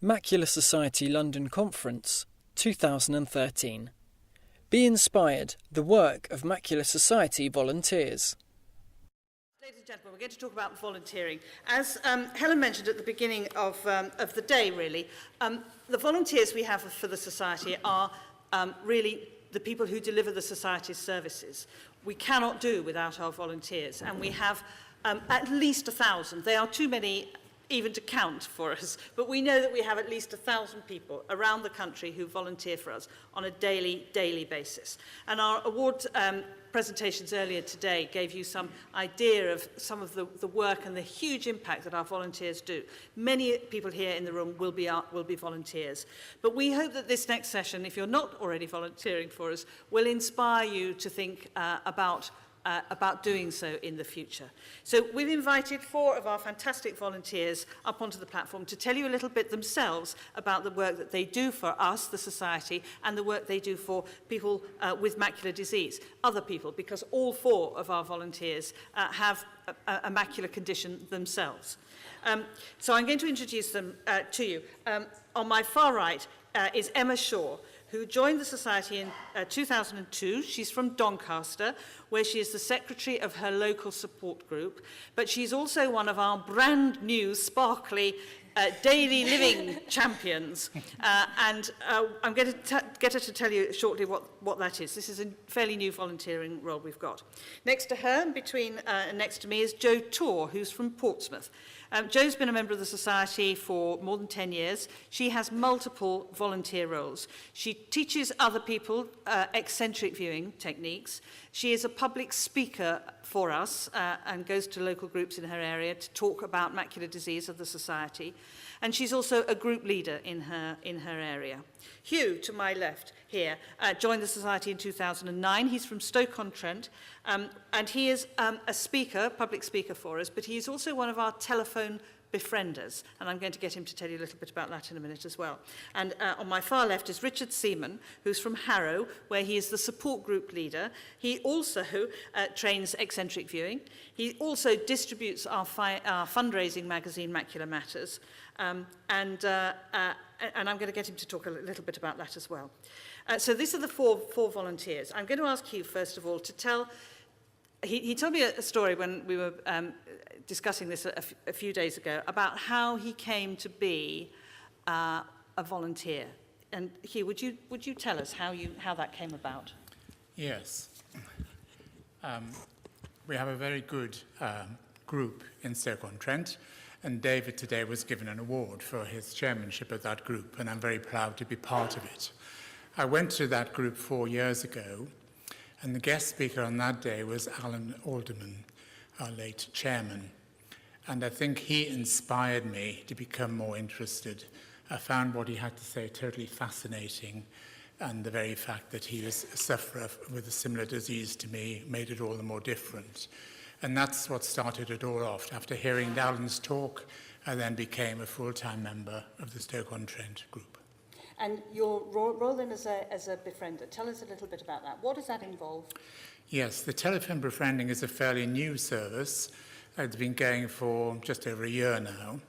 Macular Society London Conference 2013. Be inspired, the work of Macular Society volunteers. Ladies and gentlemen, we're going to talk about volunteering. As Helen mentioned at the beginning of the day, really, the volunteers we have for the Society are really the people who deliver the Society's services. We cannot do without our volunteers, and we have at least 1,000. They are too many even to count for us, but we know that we have at least 1,000 people around the country who volunteer for us on a daily basis. And our award presentations earlier today gave you some idea of some of the work and the huge impact that our volunteers do. Many people here in the room will be volunteers. But we hope that this next session, if you're not already volunteering for us, will inspire you to think about doing so in the future. So we've invited 4 of our fantastic volunteers up onto the platform to tell you a little bit themselves about the work that they do for us, the Society, and the work they do for people with macular disease, other people, because all 4 of our volunteers have a macular condition themselves. So I'm going to introduce them to you. On my far right is Emma Shaw, who joined the Society in 2002. She's from Doncaster, where she is the secretary of her local support group, but she's also one of our brand new, sparkly daily living champions. And I'm going to get her to tell you shortly what that is. This is a fairly new volunteering role we've got. Next to her, next to me, is Jo Tor, who's from Portsmouth. Jo's been a member of the Society for more than 10 years. She has multiple volunteer roles. She teaches other people eccentric viewing techniques. She is a public speaker for us and goes to local groups in her area to talk about macular disease of the Society. And she's also a group leader in her area. Hugh, to my left here, joined the Society in 2009. He's from Stoke-on-Trent, and he is a speaker, public speaker for us, but he is also one of our telephone befrienders, and I'm going to get him to tell you a little bit about that in a minute as well. And on my far left is Richard Seaman, who's from Harrow, where he is the support group leader. He also trains eccentric viewing. He also distributes our fundraising magazine, Macular Matters, and I'm going to get him to talk a little bit about that as well. So these are the four volunteers. I'm going to ask you, first of all, to tell... He told me a story when we were discussing this a few days ago about how he came to be a volunteer. And Hugh, would you tell us how that came about? Yes. We have a very good group in Stoke-on-Trent, and David today was given an award for his chairmanship of that group, and I'm very proud to be part of it. I went to that group 4 years ago, and the guest speaker on that day was Alan Alderman, our late chairman. And I think he inspired me to become more interested. I found what he had to say totally fascinating, and the very fact that he was a sufferer with a similar disease to me made it all the more different. And that's what started it all off. After hearing Alan's talk, I then became a full-time member of the Stoke-on-Trent group. And your role then as a befriender, tell us a little bit about that. What does that involve? Yes, the telephone befriending is a fairly new service. It's been going for just over a year now.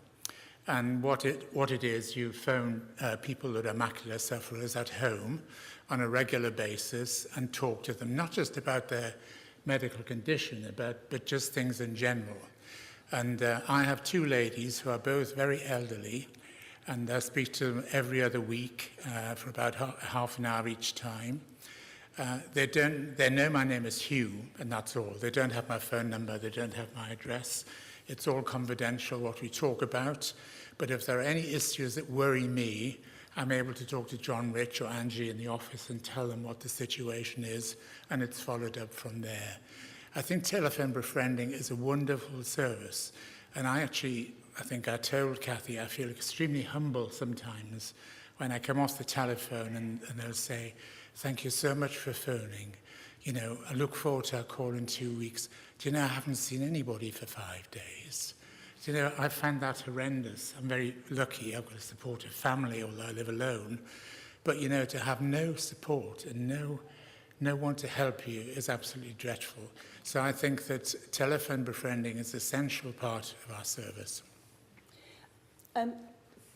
And what it is, you phone people that are macular sufferers at home on a regular basis and talk to them, not just about their medical condition, but just things in general. And I have 2 ladies who are both very elderly, and I speak to them every other week for about half an hour each time. They know my name is Hugh, and that's all. They don't have my phone number, they don't have my address. It's all confidential, what we talk about. But if there are any issues that worry me, I'm able to talk to John, Rich, or Angie in the office and tell them what the situation is, and it's followed up from there. I think telephone befriending is a wonderful service, and I think I told Cathy, I feel extremely humble sometimes when I come off the telephone and they'll say, "Thank you so much for phoning. You know, I look forward to our call in 2 weeks. Do you know, I haven't seen anybody for 5 days." Do you know, I find that horrendous. I'm very lucky. I've got a supportive family, although I live alone. But, you know, to have no support and no one to help you is absolutely dreadful. So I think that telephone befriending is an essential part of our service.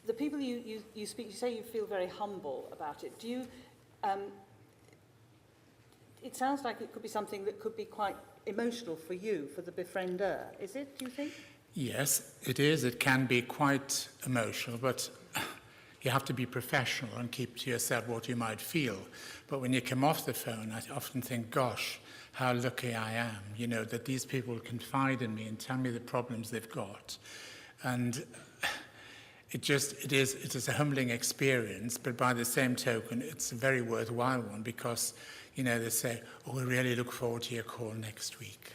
the people you speak, you say you feel very humble about it. Do you, it sounds like it could be something that could be quite emotional for you, for the befriender. Is it, do you think? Yes, it is. It can be quite emotional, but you have to be professional and keep to yourself what you might feel. But when you come off the phone, I often think, gosh, how lucky I am, you know, that these people confide in me and tell me the problems they've got. And it is a humbling experience, but by the same token, it's a very worthwhile one because, you know, they say, oh, we really look forward to your call next week.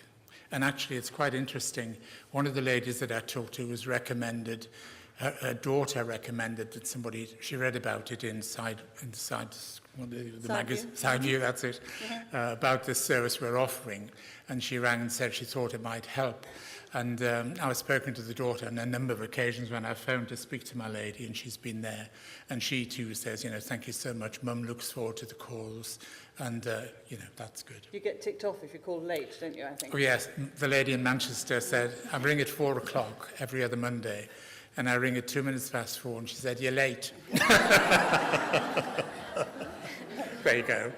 And actually, it's quite interesting. One of the ladies that I talked to was recommended, her daughter recommended that somebody, she read about it in the magazine, Sideview, that's it, about this service we're offering. And she rang and said she thought it might help. And I was spoken to the daughter on a number of occasions when I phoned to speak to my lady, and she's been there. And she too says, you know, thank you so much. Mum looks forward to the calls, and, you know, that's good. You get ticked off if you call late, don't you, I think? Oh, yes. The lady in Manchester said, I ring at 4 o'clock every other Monday, and I ring at 2 minutes past 4, and she said, you're late. There you go.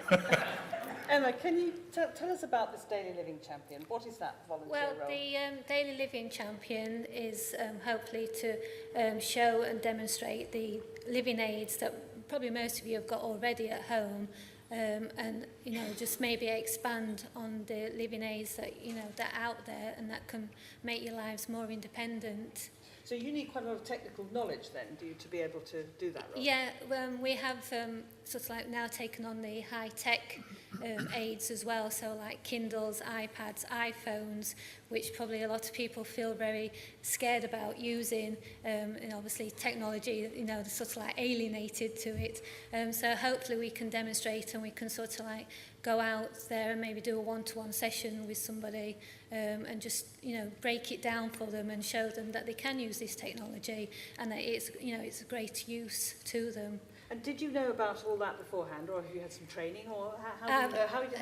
Emma, can you tell us about this Daily Living Champion? What is that volunteer role? Well, the Daily Living Champion is hopefully to show and demonstrate the living aids that probably most of you have got already at home, and, you know, just maybe expand on the living aids that, you know, that are out there and that can make your lives more independent. So you need quite a lot of technical knowledge then, do you, to be able to do that role? Yeah, we have sort of like now taken on the high-tech aids as well, so like Kindles, iPads, iPhones, which probably a lot of people feel very scared about using, and obviously technology, you know, they're sort of like alienated to it. So hopefully we can demonstrate and we can sort of like go out there and maybe do a one-to-one session with somebody and just, you know, break it down for them and show them that they can use this technology and that it's, you know, it's a great use to them. And did you know about all that beforehand, or have you had some training, or how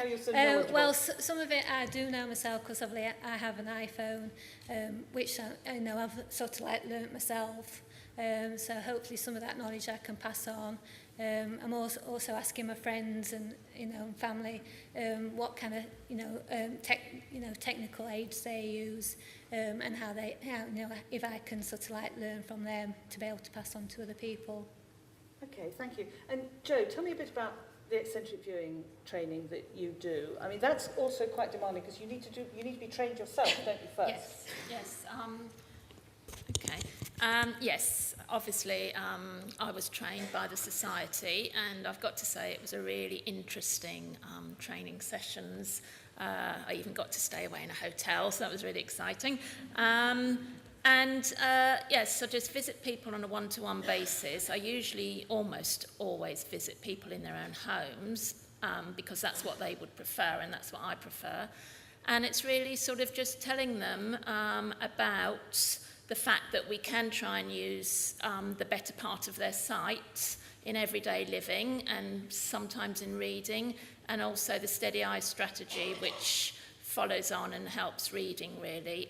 you're so knowledgeable? Well, some of it I do know myself because obviously I have an iPhone, which I know I've sort of like learnt myself. So hopefully some of that knowledge I can pass on. I'm also asking my friends and, you know, family what kind of, you know, technical aids they use, and how you know, if I can sort of like learn from them to be able to pass on to other people. Okay, thank you. And Joe, tell me a bit about the eccentric viewing training that you do. I mean, that's also quite demanding because you need to be trained yourself, don't you, first? Yes. Okay. Yes, obviously I was trained by the Society, and I've got to say it was a really interesting training sessions. I even got to stay away in a hotel, so that was really exciting. Yes, I just visit people on a one-to-one basis. I usually almost always visit people in their own homes because that's what they would prefer and that's what I prefer. And it's really sort of just telling them about the fact that we can try and use the better part of their sight in everyday living and sometimes in reading, and also the steady eye strategy, which follows on and helps reading, really.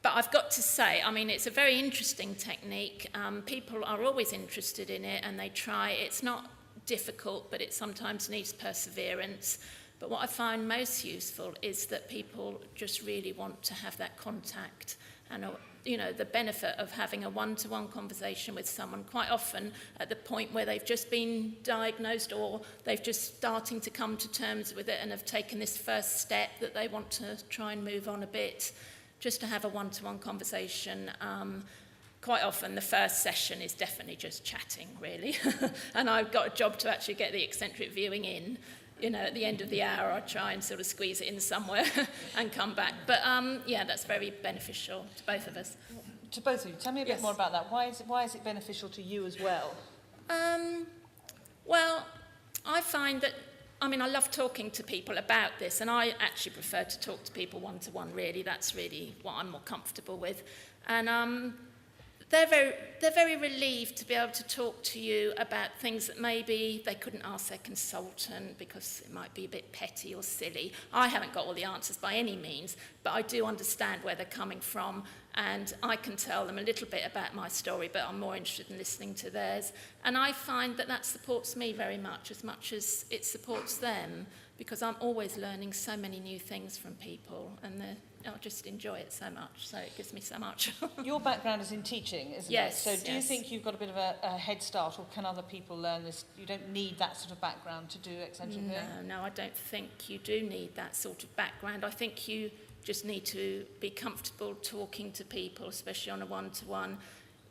But I've got to say, I mean, it's a very interesting technique. People are always interested in it and they try. It's not difficult, but it sometimes needs perseverance. But what I find most useful is that people just really want to have that contact and, you know, the benefit of having a one-to-one conversation with someone, quite often at the point where they've just been diagnosed or they've just starting to come to terms with it and have taken this first step that they want to try and move on a bit. Just to have a one-to-one conversation. Quite often the first session is definitely just chatting, really. And I've got a job to actually get the eccentric viewing in. You know, at the end of the hour, I try and sort of squeeze it in somewhere and come back. But yeah, that's very beneficial to both of us. To both of you, tell me a bit more about that. Why is it beneficial to you as well? Well, I find that, I mean, I love talking to people about this, and I actually prefer to talk to people one-to-one, really. That's really what I'm more comfortable with. And they're very relieved to be able to talk to you about things that maybe they couldn't ask their consultant because it might be a bit petty or silly. I haven't got all the answers by any means, but I do understand where they're coming from, and I can tell them a little bit about my story, but I'm more interested in listening to theirs. And I find that that supports me very much as it supports them, because I'm always learning so many new things from people, and I just enjoy it so much, so it gives me so much. Your background is in teaching, isn't Yes, it? So do you yes. think you've got a bit of a head start, or can other people learn this? You don't need that sort of background to do extension peering? No, I don't think you do need that sort of background. I think you just need to be comfortable talking to people, especially on a one-to-one.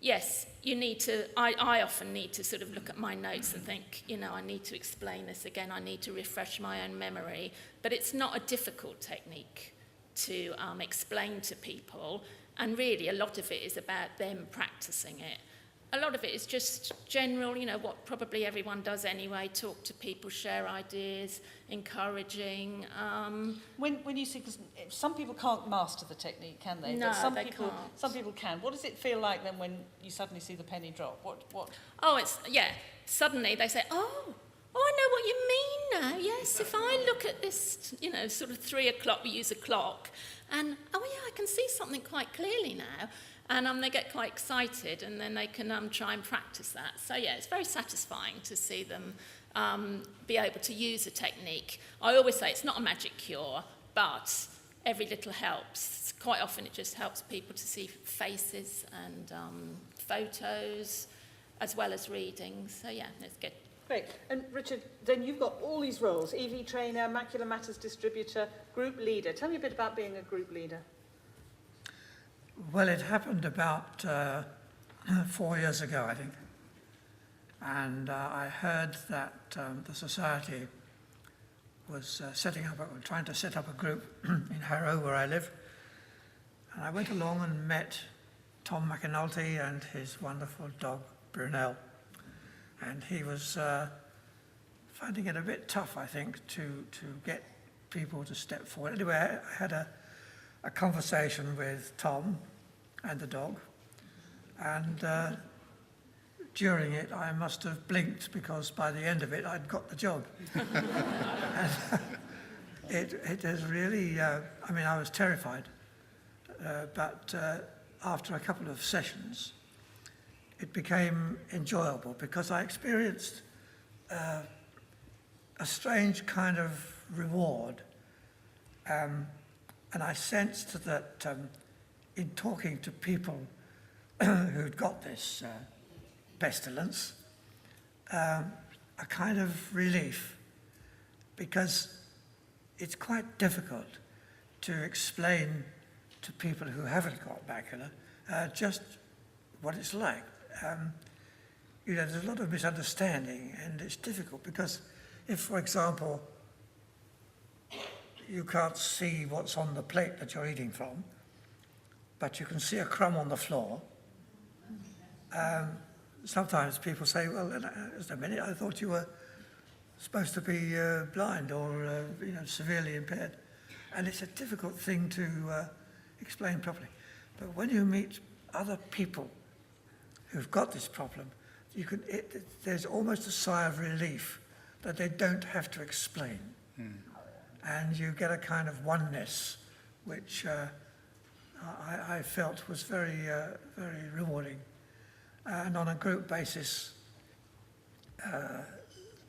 Yes, you need to, I often need to sort of look at my notes and think, I need to explain this again, I need to refresh my own memory, but it's not a difficult technique to explain to people, and really a lot of it is about them practicing it. A lot of it is just general, what probably everyone does anyway, talk to people, share ideas, encouraging. When you see, because some people can't master the technique, can they? No, But some they people, can't. Some people can. What does it feel like then when you suddenly see the penny drop? What? Oh, suddenly they say, oh, I know what you mean now. Yes, if I look at this, sort of 3 o'clock, we use a clock, and, I can see something quite clearly now. And they get quite excited, and then they can try and practice that. So, it's very satisfying to see them be able to use a technique. I always say it's not a magic cure, but every little helps. Quite often it just helps people to see faces and photos, as well as reading. So, it's good. Great. And Richard, then you've got all these roles: EV trainer, Macular Matters distributor, group leader. Tell me a bit about being a group leader. Well, it happened about 4 years ago, I think. And I heard that the Society was trying to set up a group in Harrow, where I live. And I went along and met Tom McAnulty and his wonderful dog, Brunel. And he was finding it a bit tough, I think, to get people to step forward. Anyway, I had a conversation with Tom and the dog, and during it I must have blinked, because by the end of it I'd got the job. And it has really, I was terrified, but after a couple of sessions it became enjoyable, because I experienced a strange kind of reward. And I sensed that in talking to people who'd got this pestilence, a kind of relief, because it's quite difficult to explain to people who haven't got macular just what it's like. There's a lot of misunderstanding, and it's difficult, because if, for example, you can't see what's on the plate that you're eating from, but you can see a crumb on the floor. Sometimes people say, well, just a minute, I thought you were supposed to be blind or severely impaired. And it's a difficult thing to explain properly. But when you meet other people who've got this problem, there's almost a sigh of relief that they don't have to explain. And you get a kind of oneness, which I felt was very, very rewarding. And on a group basis,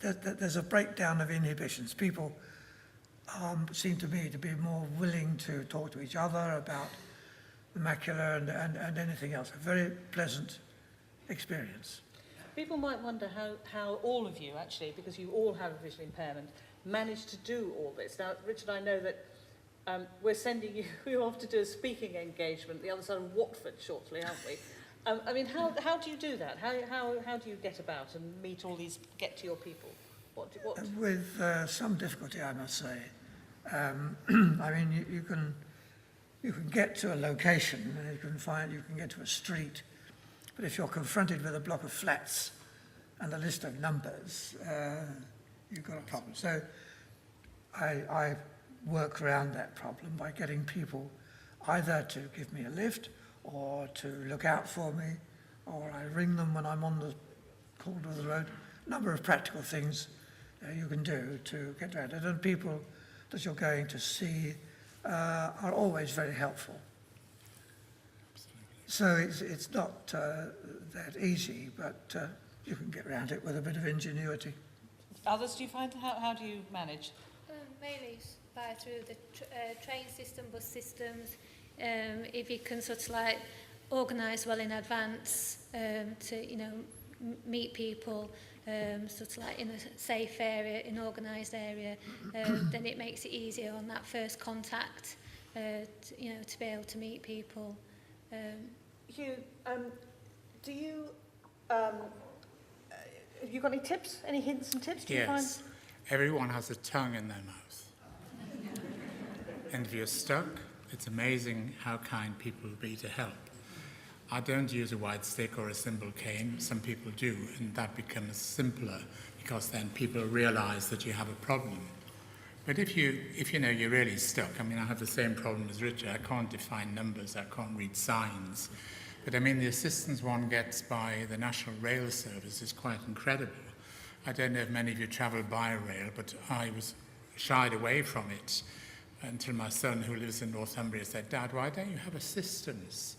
there's a breakdown of inhibitions. People seem to me to be more willing to talk to each other about the macula and anything else. A very pleasant experience. People might wonder how all of you, actually, because you all have a visual impairment, managed to do all this. Now, Richard, I know that we're sending you off to do a speaking engagement the other side of Watford shortly, aren't we? How do you do that? How do you get about and meet all these, get to your people? What? With some difficulty, I must say. You can get to a location, and you can get to a street, but if you're confronted with a block of flats and a list of numbers, you've got a problem. So I work around that problem by getting people either to give me a lift or to look out for me or I ring them when I'm on the corner of the road. A number of practical things you can do to get around it, and people that you're going to see are always very helpful. So it's not that easy, but you can get around it with a bit of ingenuity. Others, do you find, how do you manage? Mainly through the train system, bus systems. If you can sort of like organise well in advance to, you know, meet people sort of like in a safe area, in organised area, then it makes it easier on that first contact, you know, to be able to meet people. Hugh, do you, have you got any tips, any hints and tips? Do you find? Yes, everyone has a tongue in their mouth. And if you're stuck, it's amazing how kind people will be to help. I don't use a white stick or a simple cane. Some people do, and that becomes simpler because then people realise that you have a problem. But if you know you're really stuck, I mean, I have the same problem as Richard. I can't define numbers, I can't read signs. But I mean, the assistance one gets by the National Rail Service is quite incredible. I don't know if many of you travel by rail, but I was shied away from it until my son, who lives in Northumbria, said, "Dad, why don't you have assistance?"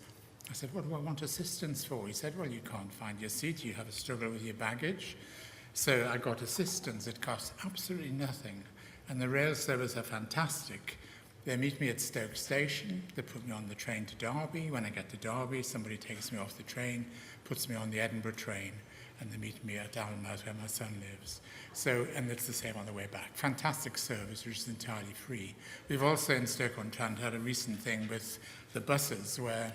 I said, "What do I want assistance for?" He said, "Well, you can't find your seat, you have a struggle with your baggage." So I got assistance. It costs absolutely nothing. And the rail service are fantastic. They meet me at Stoke Station, they put me on the train to Derby. When I get to Derby, somebody takes me off the train, puts me on the Edinburgh train, and they meet me at Alnmouth, where my son lives. So, and it's the same on the way back. Fantastic service, which is entirely free. We've also in Stoke-on-Trent had a recent thing with the buses, where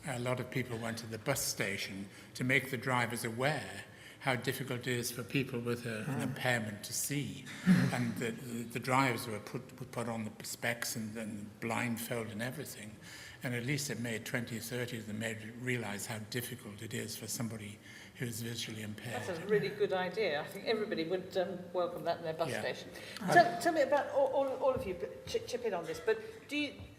a lot of people went to the bus station to make the drivers aware how difficult it is for people with an impairment to see. And the drivers were put on the specs and blindfold and everything. And at least it made 20 or 30 of them realise how difficult it is for somebody who is visually impaired. That's a really good idea. I think everybody would welcome that in their bus station. Tell me about, all of you, chip in on this, but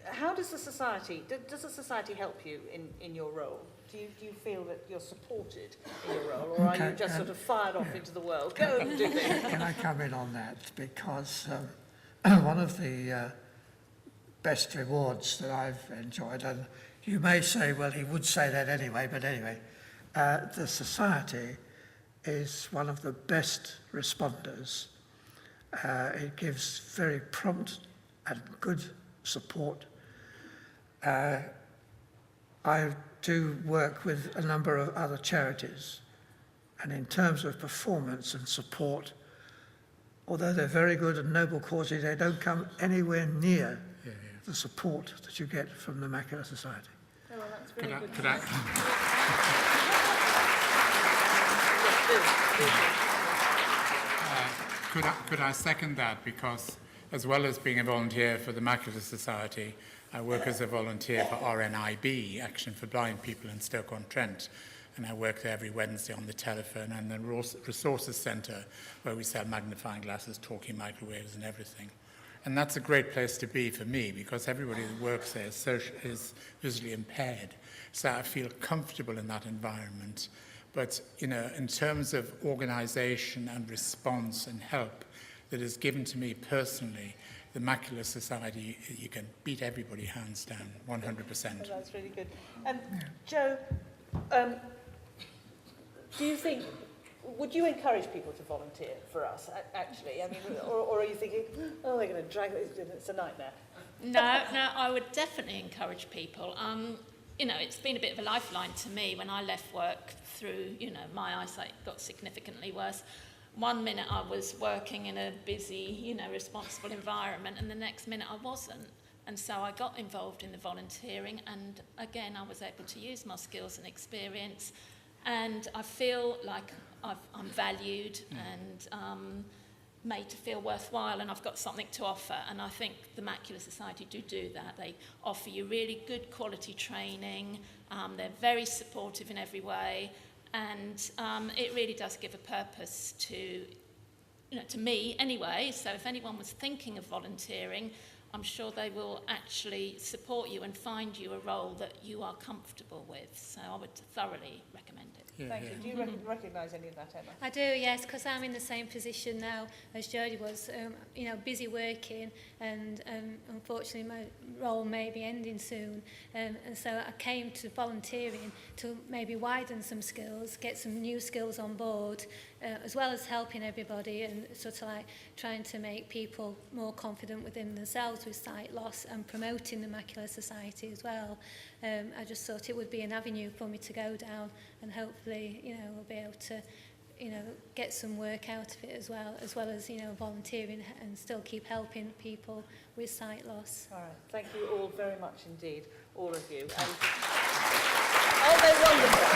how does the society help you in your role? Do you feel that you're supported in your role, or are you just sort of fired off into the world? Go and do this. Can I come in on that? Because one of the best rewards that I've enjoyed, and you may say, well, he would say that anyway, but anyway, the Society is one of the best responders. It gives very prompt and good support. I do work with a number of other charities, and in terms of performance and support, although they're very good and noble causes, they don't come anywhere near the support that you get from the Macular Society. Oh, well, that's really good. Could I second that? Because as well as being a volunteer for the Macular Society, I work as a volunteer for RNIB, Action for Blind People in Stoke-on-Trent, and I work there every Wednesday on the telephone, and the Resources Centre, where we sell magnifying glasses, talking microwaves and everything. And that's a great place to be for me, because everybody that works there is visually impaired, so I feel comfortable in that environment. But, you know, in terms of organisation and response and help that is given to me personally, the Macular Society, you can beat everybody hands down, 100%. Oh, that's really good. Joe, do you think, would you encourage people to volunteer for us, actually? I mean, or are you thinking, oh, they're going to drag it, it's a nightmare? No, I would definitely encourage people. You know, it's been a bit of a lifeline to me when I left work through, you know, my eyesight got significantly worse. One minute I was working in a busy, you know, responsible environment, and the next minute I wasn't. And so I got involved in the volunteering, and again, I was able to use my skills and experience, and I feel like I'm valued and made to feel worthwhile, and I've got something to offer. And I think the Macular Society do that. They offer you really good quality training. They're very supportive in every way. And it really does give a purpose to, you know, to me anyway. So if anyone was thinking of volunteering, I'm sure they will actually support you and find you a role that you are comfortable with. So I would thoroughly recommend it. Yeah, Thank yeah. you. Do you recognise any of that, Emma? I do, yes, because I'm in the same position now as Jodie was, you know, busy working, and unfortunately my role may be ending soon. And so I came to volunteering to maybe widen some skills, get some new skills on board, as well as helping everybody and sort of like trying to make people more confident within themselves with sight loss and promoting the Macular Society as well. I just thought it would be an avenue for me to go down, and hopefully, you know, we'll be able to, you know, get some work out of it as well as, you know, volunteering and still keep helping people with sight loss. All right. Thank you all very much indeed, all of you. And aren't they wonderful?